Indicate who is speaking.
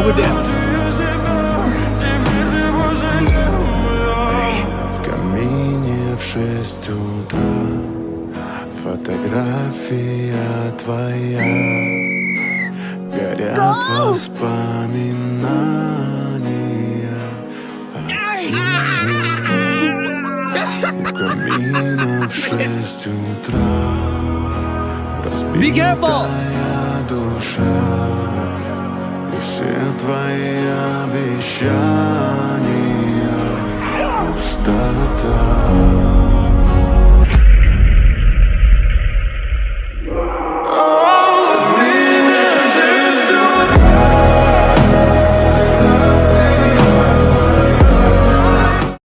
Speaker 1: with that.
Speaker 2: В камине в 6 утра фотография твоя. Горят воспоминания о тебе. У камина в 6 утра разбитая душа. И все твои обещания пустота.